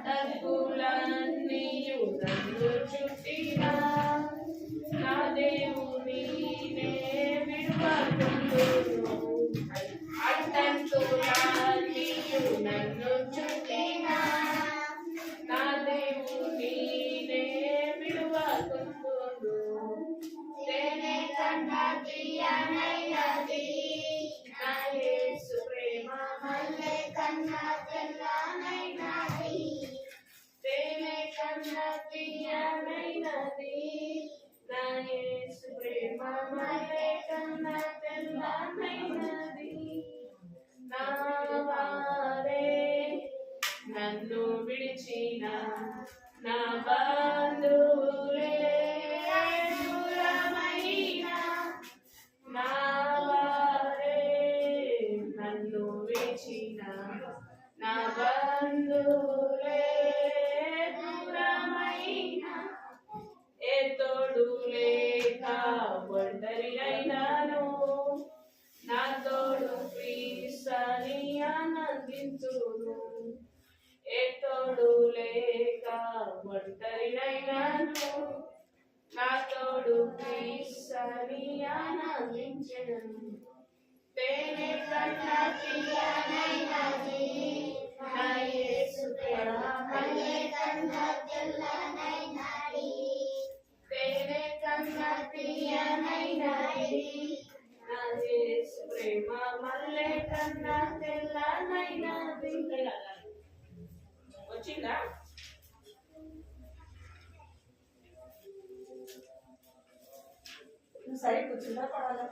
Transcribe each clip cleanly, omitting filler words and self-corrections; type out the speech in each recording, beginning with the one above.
అడ్డంకులన్నీయు నన్ను చుట్టినా నా దేవునినే విడువకుందును. అడ్డంకులన్నీయు నన్ను చుట్టినా నా దేవునినే విడువకుందును. తేనె కన్నా తీయనైనది నా యేసు ప్రేమ, మల్లె కన్నా తెల్లనైనది. తేనె కన్నా తీయనైనది నా యేసు ప్రేమ, మల్లె కన్నా తెల్లనైనది. నా వారే నన్ను విడిచిన నా బంధువులే దూరమైన నా వారే నన్ను విడిచిన నా బంధువులే దూరమైన ఏ తోడు లేక ఒంటరి అయినాను నా తోడు క్రీస్తుని ఆనందించును. ఏ తోడు లేక ఒంటరి అయినాను నా తోడు క్రీస్తుని ఆనందించెను. తేనె కన్నా తీయనైనది నా యేసు ప్రేమ, మల్లె కన్నా తెల్లనైనది. తేనె కన్నా తీయనైనది నా యేసు ప్రేమ, మల్లె కన్నా తెల్లనైనది. వచ్చిందా? సరే కూర్చుందా పడాలా?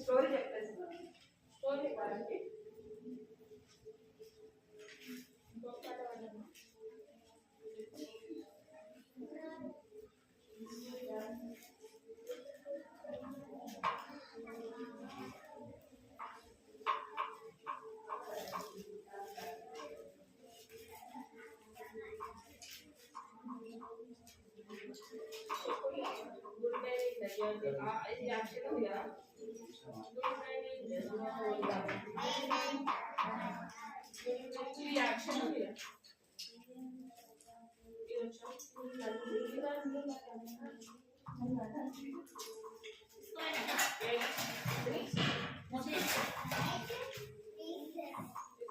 స్టోరీ చెప్పేసి స్టోరీ చెప్పాలంటే గుడ్ మార్నింగ్ ఇది యాక్షన్ ఉంది కదా. గుడ్ మార్నింగ్ ఇది యాక్షన్ ఉంది కదా.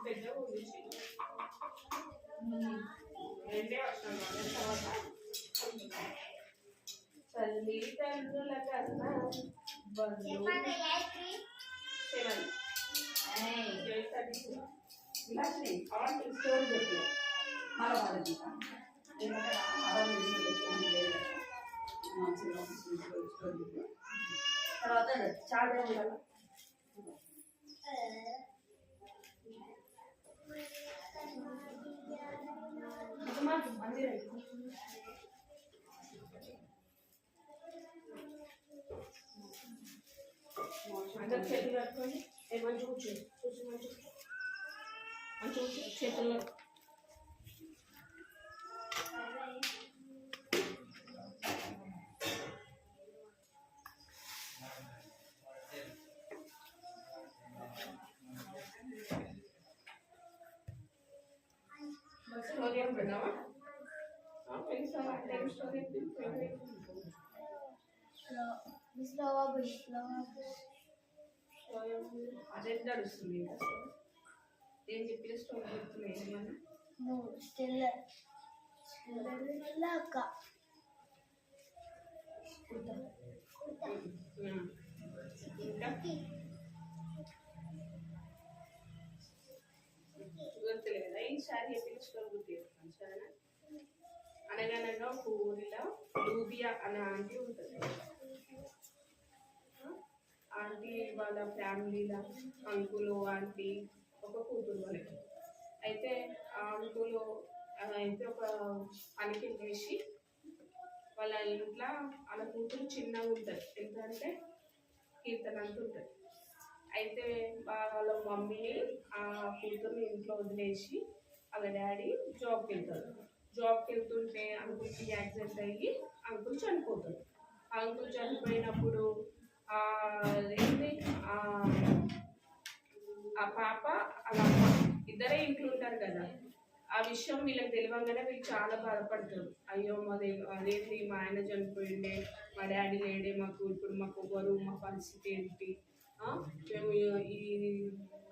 పెద్ద ఊరించి రెండే వర్షాలు తర్వాత తల్లిదండ్రుల కన్నా స్టోరీ చెప్పి మళ్ళీ తర్వాత చాలా ఉండాలి. అందరు చేతులు కట్టుకొని మంచి కూర్చోండి. కూర్చొని మంచి కూర్చో చేతుల్లో స్టోరీ ఏం పెడదామా? స్టోరీ అదే నడుస్తుంది. ఏం చెప్పిన స్టోరీ చెప్తున్నాయి గుర్తులేదా? ఈసారి చెప్పిన స్టోరీ గుర్తు చేస్తాను సరేనా? అనగనగా ఒక ఊరిలో లూబియా అనే ఆంటీ ఉంటుంది. ఆంటీ వాళ్ళ ఫ్యామిలీలో అంకులు ఆంటీ ఒక కూతురు వాళ్ళకి. అయితే ఆ అంకులు అయితే ఒక పనికి వేసి వాళ్ళ ఇంట్లో వాళ్ళ కూతురు చిన్నగా ఉంటుంది, ఎంత అంటే కీర్తన అంత ఉంటుంది. అయితే వాళ్ళ మమ్మీని ఆ కూతుర్ని ఇంట్లో వదిలేసి వాళ్ళ డాడీ జాబ్కి వెళ్తారు. జాబ్కి వెళ్తుంటే అంకుల్కి యాక్సిడెంట్ అయ్యి అంకుల్ చనిపోతాడు. అంకుల్ చనిపోయినప్పుడు ఏంటి ఆ పాప అలా అమ్మ ఇద్దరే ఇంట్లో ఉంటారు కదా. ఆ విషయం వీళ్ళకి తెలియగానే వీళ్ళు చాలా బాధపడతారు. అయ్యో అదేంటి మా ఆయన చనిపోయిండే, మా డాడీ లేడే, ఇప్పుడు మాకు ఎవరు, మా పరిస్థితి ఏంటి, మేము ఈ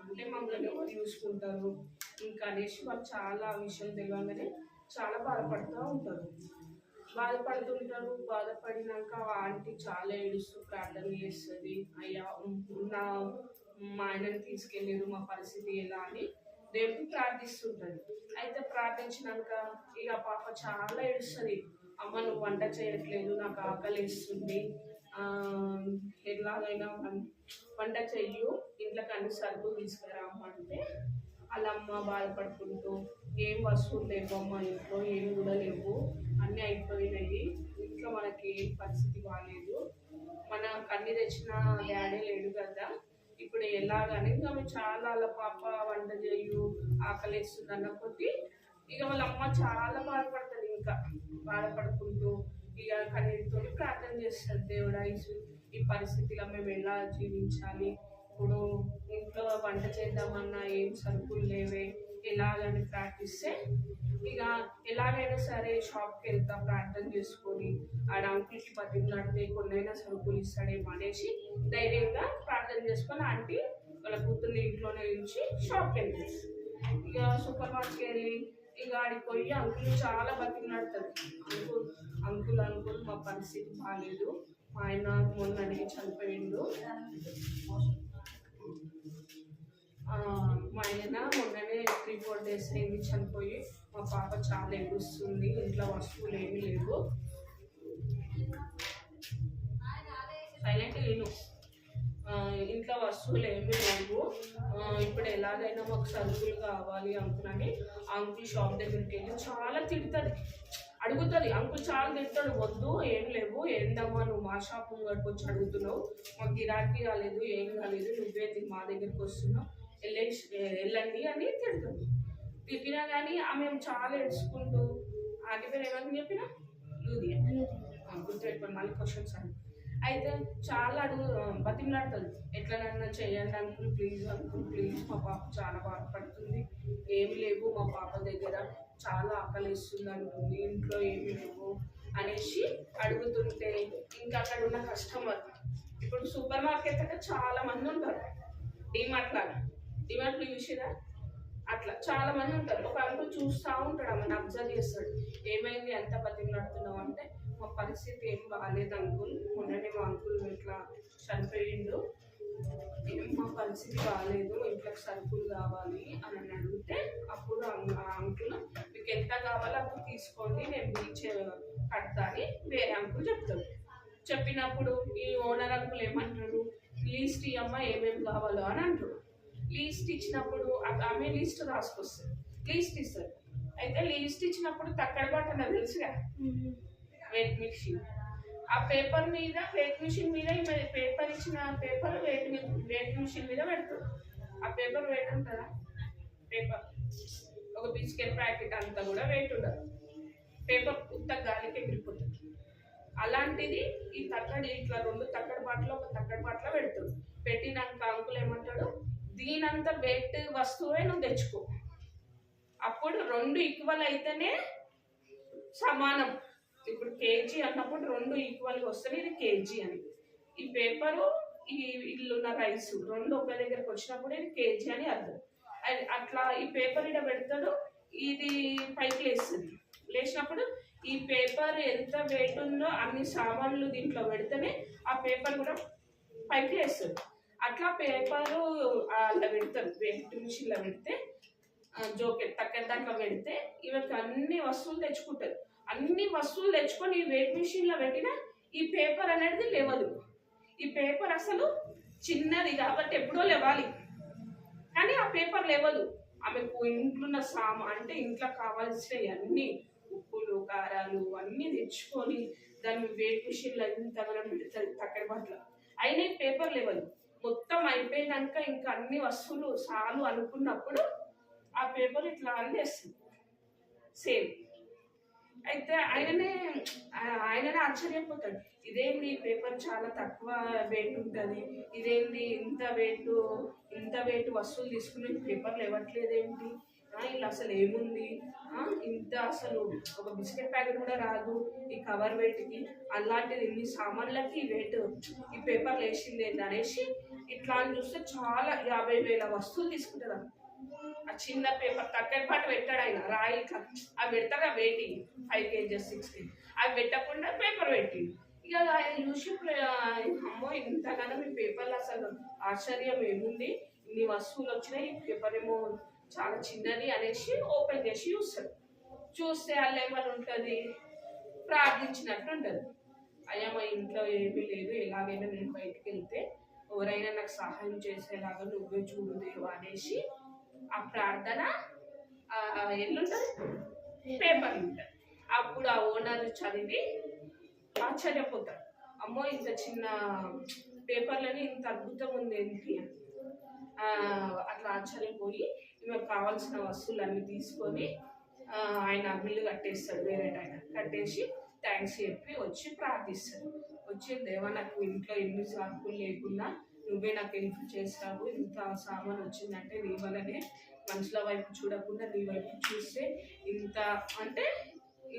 అంటే మమ్మల్ని ఎవరు చూసుకుంటారు ఇంకా అనేసి వాళ్ళు చాలా ఆ విషయం తెలియగానే చాలా బాధపడుతూ ఉంటారు. బాధపడినాక ఆంటీ చాలా ఏడుస్తూ ప్రార్థన చేస్తుంది. అయ్యా నా మా ఆయనని తీసుకెళ్ళారు, మా పరిస్థితి ఎలా అని దేవుడికి ప్రార్థిస్తుంటుంది. అయితే ప్రార్థించినాక ఇక పాప చాలా ఏడుస్తుంది. అమ్మ నువ్వు వంట చేయట్లేదు, నాకు ఆకలి వేస్తుంది, ఎలాగైనా వంట చెయ్యు, ఇంట్లోకి అన్ని సరుకులు తీసుకురా అంటే వాళ్ళ అమ్మ బాధపడుకుంటూ ఏం వస్తువులు లేవు అమ్మ, ఇంట్లో ఏం కూడా లేవు, అన్నీ అయిపోయినాయి, ఇంట్లో మనకి పరిస్థితి బాగాలేదు, మన కన్నీ తెచ్చిన డాడీ లేడు కదా, ఇప్పుడు ఎలాగని ఇక చాలా వాళ్ళ పాప వంట చేయు ఆకలిస్తుంది అన్న కొద్దీ ఇక వాళ్ళ అమ్మ చాలా బాధపడుతుంది. ఇంకా బాధపడుకుంటూ ఇక కన్నీటితో ప్రార్థన చేస్తుంది, దేవుడా ఈ పరిస్థితిలో మేము ఎలా జీవించాలి, ఇప్పుడు ఇంట్లో వంట చేద్దామన్నా ఏం సరుకులు లేవే, ఎలాగని ప్రార్థిస్తే ఇక ఎలాగైనా సరే షాప్కి వెళ్తా ప్రార్థన చేసుకొని ఆడ అంకుల్కి బతిమలాడితే కొన్నైనా సరుకులు ఇస్తాడేమో అనేసి ధైర్యంగా ప్రార్థన చేసుకొని ఆంటీ వాళ్ళ కూతుర్ని ఇంట్లోనే ఉంచి షాప్కి వెళ్తుంది. ఇక సూపర్ మార్కెట్కి వెళ్ళి ఇక ఆడికి పోయి అంకుల్ చాలా బతిమలాడుతుంది. అంకుల్ మా పరిస్థితి బాగాలేదు, మా ఆయన మొన్ననే చనిపోయిండు, మా ఆయన మొన్ననే 3-4 days అయింది చనిపోయి, మా పాప చాలా ఏడుస్తుంది, ఇంట్లో వస్తువులు ఏమీ లేవు, సైలెంట్ నేను ఇంట్లో వస్తువులు ఏమీ లేవు, ఇప్పుడు ఎలాగైనా మాకు సరుకులు కావాలి అనుకున్నాని అంకుల్ షాప్ దగ్గరికి వెళ్ళి చాలా తిడుతుంది, అడుగుతుంది. అంకుల్ చాలా తిడతాడు, వద్దు ఏం లేవు, ఏందమ్మా నువ్వు మా షాప్ ముంగడికి వచ్చి అడుగుతున్నావు, మాకు గిరాకీ కాలేదు, ఏం కాలేదు, నువ్వే మా దగ్గరికి వస్తున్నావు, వెళ్ళండి అని తిడుతుంది. తిట్టినా కానీ ఆమె చాలా ఏడ్చుకుంటూ ఆంటీ పేరు ఏమని చెప్పినా లూదియా గుర్తుపెట్టుకోండి, మళ్ళీ క్వశ్చన్స్ అని అయితే చాలా బతిమలాడుతుంది, ఎట్లనన్నా చేయండి అంకుల్ ప్లీజ్ మా పాప చాలా బాధపడుతుంది, ఏమి లేవు మా పాప దగ్గర, చాలా ఆకలిస్తుంది అంటుంది, ఇంట్లో ఏమి లేవు అనేసి అడుగుతుంటే ఇంకా అక్కడ ఉన్న కస్టమర్, ఇప్పుడు సూపర్ మార్కెట్ అంటే చాలా మంది ఉంటారు, డిమార్ట్లు చూసిరా అట్లా చాలా మంది ఉంటారు. ఒక అంకుల్ చూస్తూ ఉంటాడు, ఆమెను అబ్జర్వ్ చేస్తాడు, ఏమైంది ఎంత బతిమలాడుతున్నావు అంటే మా పరిస్థితి ఏం బాగాలేదు అంకుల్, మొన్ననే మా అంకుల్ ఇట్లా చనిపోయిండు, మా పరిస్థితి బాగాలేదు, ఇంట్లోకి సరుకులు కావాలి అని అడిగితే అప్పుడు ఆ అంకుల్ మీకు ఎంత కావాలో అప్పుడు తీసుకోండి, నేను బిల్ కడతా అని వేరే అంకుల్ చెప్తాడు. చెప్పినప్పుడు ఈ ఓనర్ అంకుల్ ఏమంటాడు, లీస్ట్ ఇవ్వమ్మా ఏమేమి కావాలో అని అంటాడు. లీస్ట్ ఇచ్చినప్పుడు ఆమె లీస్ట్ రాసుకొస్తుంది, లీస్ట్ ఇస్తారు. అయితే లీస్ట్ ఇచ్చినప్పుడు తక్కడ బట్టన తెలుసుగా వెయిట్ మిషన్, ఆ పేపర్ మీద వెయిట్ మిషన్ మీద పేపర్ ఇచ్చిన పేపర్ వెయిట్ మిషన్ మీద పెడతారు. ఆ పేపర్ వెయిట్ ఉంటుందా, పేపర్ ఒక బిస్కెట్ ప్యాకెట్ అంతా కూడా వెయిట్ ఉండదు, పేపర్ ఉత్త గాలికి ఎగిరిపోతుంది. అలాంటిది ఈ తక్కడి ఇట్లా 2 తక్కడి బాటలు ఒక తక్కడి బాటలో పెడతాడు. పెట్టినాక అంకుల్ ఏమంటాడు, దీనంత వెయిట్ వస్తువే నువ్వు తెచ్చుకో, అప్పుడు 2 ఈక్వల్ అయితేనే సమానం. ఇప్పుడు కేజీ అన్నప్పుడు 2 ఈక్వల్గా వస్తేనే ఇది కేజీ అని. ఈ పేపరు ఈ ఇల్లున్న రైస్ 2 ఒక దగ్గరకు వచ్చినప్పుడు ఇది కేజీ అని అర్థం. అట్లా ఈ పేపర్ ఇక్కడ పెడతాడు, ఇది పైకి లేస్తుంది, లేచినప్పుడు ఈ పేపర్ ఎంత వెయిట్ ఉందో అన్ని సామాన్లు దీంట్లో పెడితేనే ఆ పేపర్ కూడా పైకి లేస్తుంది. అట్లా పేపరు అలా పెడతారు, వెయిట్ మిషన్లో పెడితే జోకెట్ తక్కువ దాంట్లో పెడితే ఇవకి అన్ని వస్తువులు తెచ్చుకుంటారు. అన్ని వస్తువులు తెచ్చుకొని ఈ వెయిట్ మిషన్లో పెట్టినా ఈ పేపర్ అనేది లేవదు. ఈ పేపర్ అసలు చిన్నది కాబట్టి ఎప్పుడో లేవాలి, కానీ ఆ పేపర్ లేవదు. ఆమెకు ఇంట్లో అంటే ఇంట్లో కావాల్సినవి అన్నీ ఉప్పులు కారాలు అన్నీ తెచ్చుకొని దాని వెయిట్ మిషన్లో ఇంతగానం పెడుతుంది తక్కడి బట్టలు అయినా పేపర్ లెవెల్ మొత్తం అయిపోయినాక ఇంకా అన్ని వస్తువులు చాలు అనుకున్నప్పుడు ఆ పేపర్ ఇట్లా అందేస్తుంది సేమ్. అయితే ఆయననే ఆశ్చర్యపోతాడు, ఇదేంటి పేపర్ చాలా తక్కువ వెయిట్ ఉంటుంది, ఇదేంటి ఇంత వెయిట్ వస్తువులు తీసుకుని పేపర్లు ఇవ్వట్లేదేంటి, ఇలా అసలు ఏముంది, ఇంత అసలు ఒక బిస్కెట్ ప్యాకెట్ కూడా రాదు ఈ కవర్ వెయిట్కి, అలాంటిది ఇన్ని సామాన్లకి వెయిట్ ఈ పేపర్లు వేసింది ఏంటి అనేసి ఇట్లా అని చూస్తే చాలా 50,000 వస్తువులు తీసుకుంటుంది. ఆ చిన్న పేపర్ తక్కడి పాటు పెట్టాడు ఆయన రాయి అవి పెడతాడు వెయిటింగ్ 5 kgs 6 kgs అవి పెట్టకుండా పేపర్ పెట్టి ఇక ఆయన చూసి అమ్మో ఇంతగానో మీ పేపర్లు అసలు ఆశ్చర్యం ఏముంది, ఇన్ని వస్తువులు వచ్చినాయి, ఈ పేపర్ ఏమో చాలా చిన్నది అనేసి ఓపెన్ చేసి చూస్తాడు. చూస్తే వాళ్ళు ఏమని ఉంటుంది, ప్రార్థించినట్టు ఉంటుంది. అయ్యా మా ఇంట్లో ఏమీ లేదు, ఎలాగైనా నేను బయటికి వెళ్తే ఎవరైనా నాకు సహాయం చేసేలాగా నువ్వే చూడు దేవా అనేసి ఆ ప్రార్థన ఎల్లుంటుంది పేపర్ ఉంటుంది. అప్పుడు ఆ ఓనర్ చదివి ఆశ్చర్యపోతాడు, అమ్మో ఇంత చిన్న పేపర్లని ఇంత అద్భుతం ఉంది ఏంటి అని. అట్లా ఆశ్చర్యపోయి ఈమెకు కావాల్సిన వస్తువులన్నీ తీసుకొని ఆయన బిల్లు కట్టేస్తాడు, వేరే ఆయన కట్టేసి థ్యాంక్స్ చెప్పి వచ్చి ప్రార్థిస్తాడు. వచ్చి దేవా నాకు ఇంట్లో ఎన్ని సరుకులు లేకుండా నువ్వే నాకు హెల్ప్ చేస్తావు, ఇంత సామాన్ వచ్చిందంటే నీ వల్లనే, మనుషుల వైపు చూడకుండా నీ వైపు చూస్తే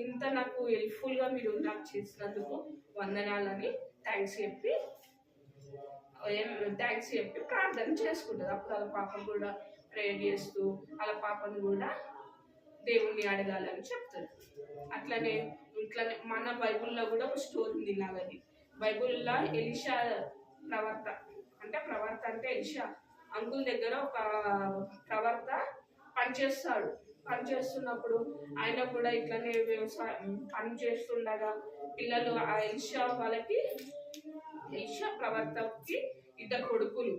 ఇంత నాకు హెల్ప్ఫుల్గా మీరు నాకు చేసినందుకు వందనాలని థ్యాంక్స్ చెప్పి ప్రార్థన చేసుకుంటుంది. అప్పుడు వాళ్ళ పాపను కూడా ప్రేయర్ చేస్తూ వాళ్ళ పాపను కూడా దేవుణ్ణి అడగాలని చెప్తారు. అట్లనే మన బైబుల్లో కూడా ఒక స్టోరీ ఉంది ఇలాగది. బైబుల్లో ఎలీషా ప్రవర్త అంటే ఎలీషా అంకుల్ దగ్గర ఒక ప్రవర్త పనిచేస్తున్నప్పుడు ఆయన కూడా ఇట్లనే వ్యవసాయం పని చేస్తుండగా పిల్లలు ఆ ఎలీషా ప్రవర్తకి 2 కొడుకులు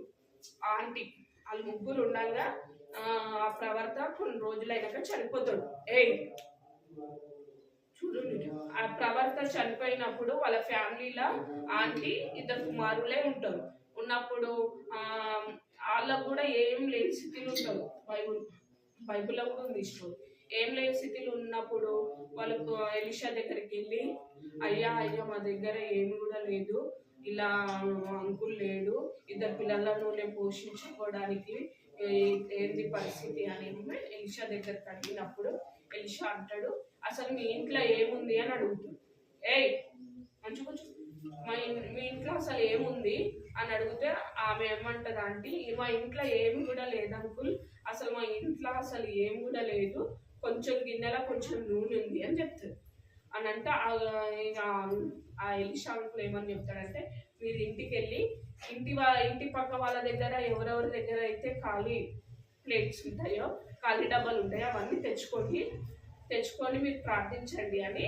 ఆంటీ వాళ్ళు ముగ్గురు ఉండగా ఆ ప్రవర్త కొన్ని రోజులైనాక చనిపోతాడు. చూడండి, ఆ ప్రవర్త చనిపోయినప్పుడు వాళ్ళ ఫ్యామిలీలో ఆంటీ 2 కుమారులే ఉంటారు. ఉన్నప్పుడు వాళ్ళకు కూడా ఏం లేని స్థితిలో ఉంటారు. బైబుల్లో కూడా ఉంది స్టోరీ. ఏం లేని స్థితిలో ఉన్నప్పుడు వాళ్ళకు ఎలీషా దగ్గరికి వెళ్ళి అయ్యా మా దగ్గర ఏమి కూడా లేదు, ఇలా అంకుల్ లేడు, 2 పిల్లలను నేను పోషించుకోవడానికి ఏంటి పరిస్థితి అని ఎలీషా దగ్గరికి అడిగినప్పుడు ఎలీషా అంటాడు, అసలు మీ ఇంట్లో ఏముంది అని అడుగుతాడు. మంచి కొంచెం మీ ఇంట్లో అసలు ఏముంది అని అడిగితే ఆమె ఏమంటది అంటే, మా ఇంట్లో ఏమి కూడా లేదు అంకుల్, అసలు మా ఇంట్లో అసలు ఏమి కూడా లేదు, కొంచెం గిన్నెలో కొంచెం నూనె ఉంది అని చెప్తాడు. అని అంటే ఆ ఎలీషా అంకుల్ ఏమని చెప్తాడంటే, మీరు ఇంటికి వెళ్ళి ఇంటి పక్క వాళ్ళ దగ్గర ఎవరెవరి దగ్గర అయితే ఖాళీ ప్లేట్స్ ఉంటాయో, ఖాళీ డబ్బాలు ఉంటాయో అవన్నీ తెచ్చుకొని మీరు ప్రార్థించండి అని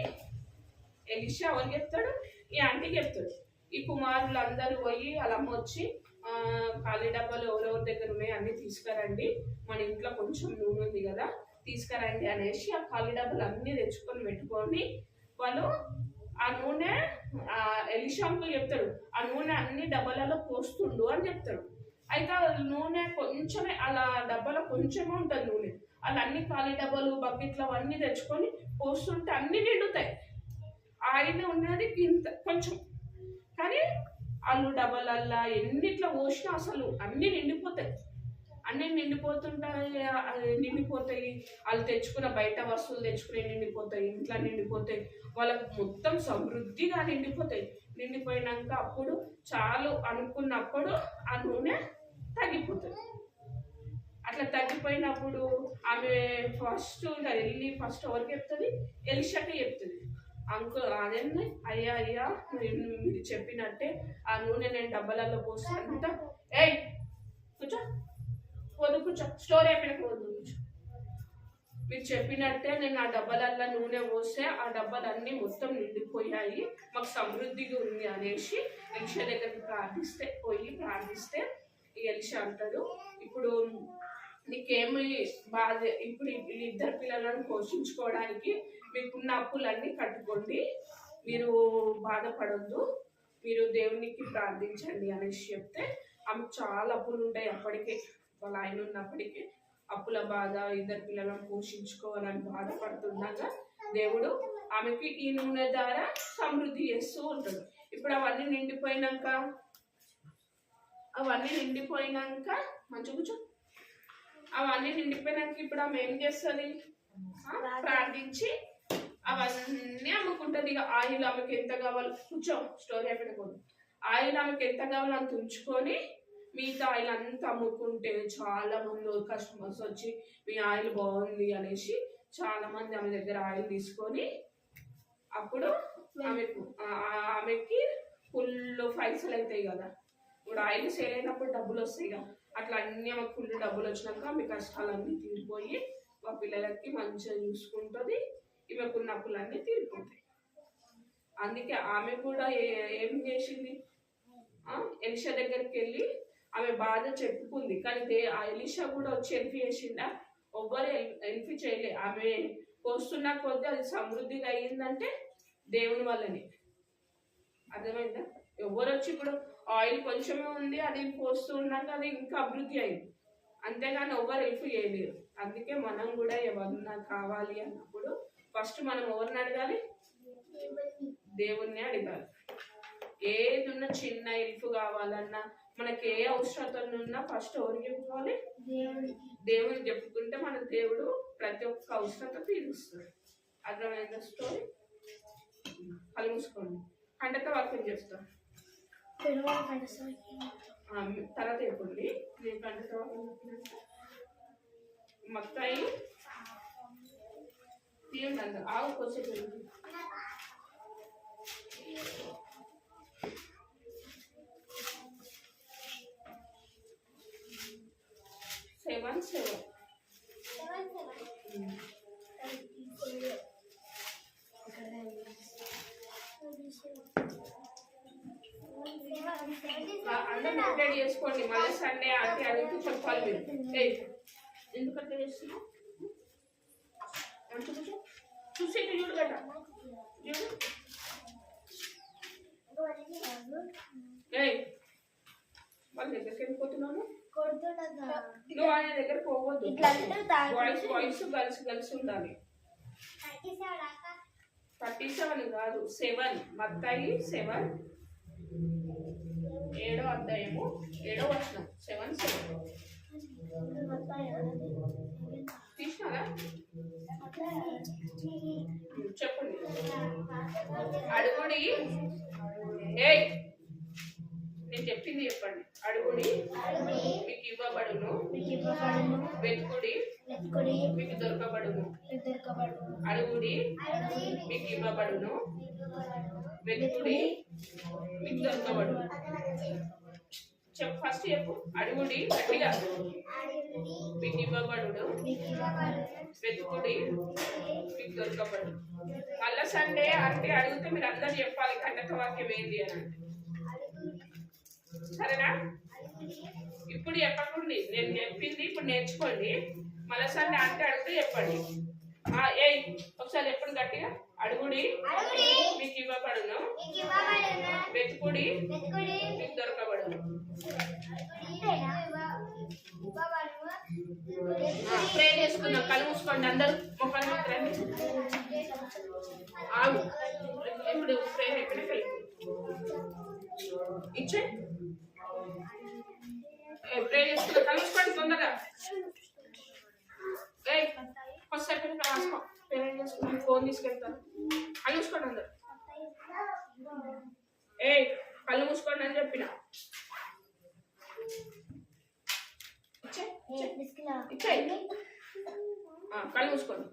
ఎలీషా ఎవరికి చెప్తాడు, ఈ ఆంటీకి చెప్తాడు. ఈ కుమారులు అందరూ పోయి వాళ్ళ అమ్మ వచ్చి ఖాళీ డబ్బాలు ఎవరెవరి దగ్గర ఉన్నాయి అన్నీ తీసుకురండి, మన ఇంట్లో కొంచెం నూనె ఉంది కదా తీసుకురండి అనేసి ఆ ఖాళీ డబ్బాలు అన్నీ తెచ్చుకొని పెట్టుకొని వాళ్ళు ఆ నూనె ఎలీషా అంకుల్ చెప్తాడు, ఆ నూనె అన్ని డబ్బాలలో పోస్తుండు అని చెప్తాడు. అయితే నూనె కొంచెమే అలా డబ్బాలో కొంచెమే ఉంటుంది నూనె, అలా అన్ని ఖాళీ డబ్బాలు బకెట్లు అవన్నీ తెచ్చుకొని పోస్తుంటే అన్ని నిండుతాయి. ఆయన ఉన్నది ఇంత కొంచెం, కానీ వాళ్ళు డబ్బాలల్లా ఎన్నిట్లా పోసినా అసలు అన్నీ నిండిపోతాయి. నిండిపోతాయి. వాళ్ళు తెచ్చుకున్న బయట వస్తువులు తెచ్చుకునే నిండిపోతాయి, ఇంట్లో నిండిపోతాయి, వాళ్ళకు మొత్తం సమృద్ధిగా నిండిపోయినాక అప్పుడు చాలు అనుకున్నప్పుడు ఆ నూనె తగ్గిపోతుంది. అట్లా తగ్గిపోయినప్పుడు ఆమె ఫస్ట్ ఎవరికి చెప్తుంది, ఎలీషాకి చెప్తుంది. అంకుల్ అదేంది అయ్యా మీరు చెప్పినట్టే ఆ నూనె నేను డబ్బాలలో పోస్తే అంతా కూర్చో స్టోరీ అయిపోయినాక కూర్చో, మీరు చెప్పినట్టే నేను ఆ డబ్బాలల్లో నూనె పోస్తే ఆ డబ్బాలన్నీ మొత్తం నిండిపోయాయి, మాకు సమృద్ధిగా ఉంది అనేసి ఎలీషా దగ్గరికి ప్రార్థిస్తే ఈ ఎలీషా అంటాడు, ఇప్పుడు నీకేమి బాధ, ఇప్పుడు 2 పిల్లలను పోషించుకోవడానికి మీకున్న అప్పులన్నీ కట్టుకోండి, మీరు బాధపడొద్దు, మీరు దేవునికి ప్రార్థించండి అనేసి చెప్తే ఆమెకు చాలా అప్పులు ఉంటాయి అప్పటికే. వాళ్ళ ఆయన ఉన్నప్పటికీ అప్పుల బాధ, ఇద్దరు పిల్లలను పోషించుకోవాలని బాధపడుతుండగా దేవుడు ఆమెకి ఈ నూనె ద్వారా సమృద్ధి చేస్తూ ఉంటాడు. ఇప్పుడు అవన్నీ నిండిపోయినాక మంచి కూర్చో. అవన్నీ నిండిపోయినాక ఇప్పుడు ఆమె ఏం చేస్తుంది? ప్రార్థించి అవన్నీ అమ్ముకుంటుంది. ఇక ఆయిల్ ఆమెకి ఎంత కావాలో కూర్చో, స్టోరీ అయిపోయినకూడదు. ఆయిల్ ఆమెకి ఎంత కావాలో అంత ఉంచుకొని మిగతా ఆయిల్ అంతా అమ్ముకుంటే చాలా మంది కస్టమర్స్ వచ్చి మీ ఆయిల్ బాగుంది అనేసి చాలా మంది ఆమె దగ్గర ఆయిల్ తీసుకొని అప్పుడు ఆమెకి ఫుల్ పైసలు అవుతాయి కదా. ఇప్పుడు ఆయిల్ సేల్ అయినప్పుడు డబ్బులు వస్తాయి కదా, అట్లా అన్ని ఆమెకు ఫుల్ డబ్బులు వచ్చినాక ఆమె కష్టాలన్నీ తీరిపోయి మా పిల్లలకి మంచిగా చూసుకుంటుంది, ఈమెకున్న అప్పులన్నీ తీరిపోతాయి. అందుకే ఆమె కూడా ఏం చేసింది? ఎలిషా దగ్గరికి వెళ్ళి ఆమె బాధ చెప్పుకుంది. కానీ ఆ ఎలిషా కూడా వచ్చి హెల్ప్ చేసిందా? ఎవ్వరు హెల్ప్ చేయలే. ఆమె పోస్తున్న కొద్దీ అది సమృద్ధిగా అయ్యిందంటే దేవుని వల్లనే. అర్థమైందా? ఎవరు వచ్చి ఇప్పుడు ఆయిల్ కొంచెమే ఉంది, అది పోస్తూ ఉన్నాక అది ఇంకా అభివృద్ధి అయింది, అంతేగాని ఎవరు హెల్ప్ చేయలేరు. అందుకే మనం కూడా ఎవరన్నా కావాలి అన్నప్పుడు ఫస్ట్ మనం ఎవరిని అడగాలి? దేవుణ్ణి అడగాలి. ఏది ఉన్నా చిన్న హెల్ప్ కావాలన్నా మనకి ఏ అవసరం ఉన్నా ఫస్ట్ ఎవరికి చెప్పుకోవాలి? దేవునికి చెప్పుకుంటే మన దేవుడు ప్రతి ఒక్క అవసరత తీరుస్తాడు. అర్థమైందా స్టోరీ? కళ్ళు మూసుకోండి, కంటతో వాక్యం చేస్తాం తర్వాత చెప్పండి. నేను కంటతో మత్తాయి తీయండి అంత ఆవు కొంచెం 7:7. అందరూ నోటెడ్ చేసుకోండి. మళ్ళీ సండే అంటే అడిగి చెప్పాలి మీరు. ఎందుకంటే చేస్తున్నావు చూసి చూడు కదా, వాళ్ళ దగ్గరికి వెళ్ళిపోతున్నాను. నువ్వు ఆయన దగ్గర పోవద్దు. బాయ్స్ గర్ల్స్ ఉండాలి. 37 కాదు 7. మత్తాయి 7 7వ అధ్యాయము 7వ వచనం 7:7 తీసినారా? చెప్పండి. అడుగుడి, నేను చెప్పింది చెప్పండి. అడుగుడి మీకు ఇవ్వబడును, వెతుకుడి మీకు దొరకబడును. అడుగుడి మీకు ఇవ్వబడును, వెతుకుడి మీకు దొరకబడును. చెప్పు, ఫస్ట్ చెప్పు. అడుగుడి గట్టిగా, మీకు ఇవ్వబడును, వెతుకుడి మీకు దొరకబడును. మళ్ళా సండే అంటే అడిగితే మీరు అందరు చెప్పాలి కంటక వాక్యం ఏంది అని. సరేనా? ఇప్పుడు చెప్పకండి, నేను చెప్పింది ఇప్పుడు నేర్చుకోండి. మళ్ళా సండే అంటే అడిగితే చెప్పండి. ఒకసారి ఎప్పుడు గట్టిగా. అడుగుడి మీకు ఇవ్వబడును, వెతుకుడి మీకు దొరకబడును. ప్రే చేసుకుందాం. కళ్ళు మూసుకోండి అందరూ. మొక్కలు ఇప్పుడు ప్రే అయిపోయినా ఇచ్చే ప్రే చేసుకున్నా. కళ్ళు మూసుకోండి తొందరగా. ఫస్ట్ అయిపోయినా రాసుకో. పేరెంట్ చేసుకుని ఫోన్ తీసుకెళ్తాను. కళ్ళు మూసుకోండి అందరు. కళ్ళు మూసుకోండి అని చెప్పిన. కళ్ళు మూసుకోండి.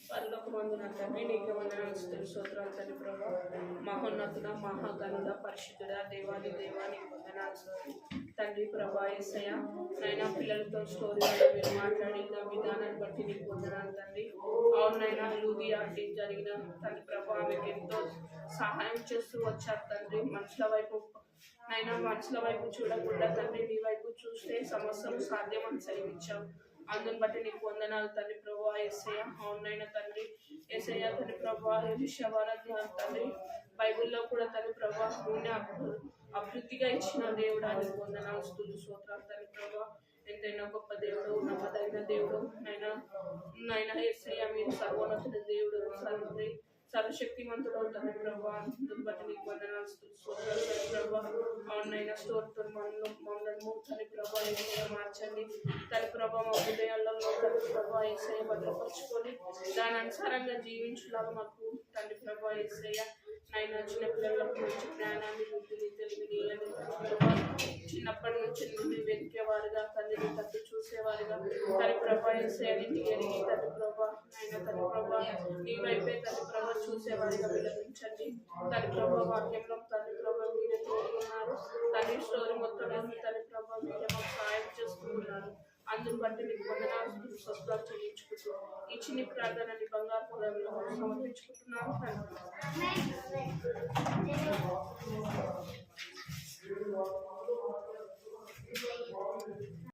పరలోక మందున తండ్రి, నీకు వందనాలు స్తోత్రాలు తండ్రి ప్రభా. మహోన్నతుడ, మహాగణుడ, పరిశుద్ధుడ, దేవాది దేవానికి వందనాలు తండ్రి ప్రభా. యేసయ్య నైనా పిల్లలతో స్టోరీ మీరు మాట్లాడిన విధానాన్ని బట్టి నీకు వందనాలు తండ్రి. అవునైనా లూదియా అంటే జరిగిన తండ్రి ప్రభా, ఆమెకు ఎంతో సహాయం చేస్తూ వచ్చారు తండ్రి. మనుషుల వైపు నైనా మనుషుల వైపు చూడకుండా తండ్రి నీ వైపు చూస్తే సమస్యలు సాధ్యమని సెలవిచ్చావు. అందుని బట్టి నీకు వందనాలు తండ్రి ప్రభా యేసయ్య. అవునైనా తండ్రి యేసయ్య తండ్రి ప్రభా విషయవార తండ్రి బైబిల్లో కూడా తండ్రి ప్రభా నూనె అభివృద్ధిగా ఇచ్చిన దేవుడా నీకు వందనాలు స్తుతులు స్తోత్రాలు తండ్రి ప్రభా. ఎంతైనా గొప్ప దేవుడు నమ్మదైన దేవుడు నైనా యేసయ్య మీరు సర్వోన్నతుడ దేవుడు తండ్రి సర్వశక్తిమంతుడు తండ్రి ప్రభా. అందుని బట్టి నీకు వందనాలు స్తుతులు స్తోత్రాలు తండ్రి ప్రభా. అవునైనా స్టోర్తో మమ్మల్ని తండ్రి ప్రభా యేసయ్య మార్చండి తండ్రి ప్రభా. మా హృదయాల్లో తండ్రి ప్రభా యేసయ్య భద్రపరుచుకొని దాని అనుసారంగా జీవించులాగా మాకు తండ్రి ప్రభా యేసయ్య నైనా చిన్న పిల్లలకు మంచి జ్ఞానాన్ని బుద్ధిని తెలివిని అని చిన్నప్పటి నుంచి నుండి వెతికేవారుగా తండ్రిని తట్టు చూసేవారుగా తండ్రి ప్రభా యేసయ్యని ఎరిగి తండ్రి ప్రభా నైనా తండ్రి ప్రభా నీ వైపే తండ్రి ప్రభా చూసేవారిగా విలపించండి తండ్రి ప్రభా. వాక్యంలో తండ్రి ప్రభా మీరే తోడున్నారు తండ్రి స్టోరీ మొత్తం తండ్రి ప్రభా మీరే మాకు సహాయం చేస్తున్నారు. అందుని బట్టి మీకు వందనాలు స్వస్థాలు చెల్లించుకుంటూ ఈ చిన్ని ప్రార్థనని బంగారు పొలంలో సమర్పించుకుంటున్నాను తండ్రి.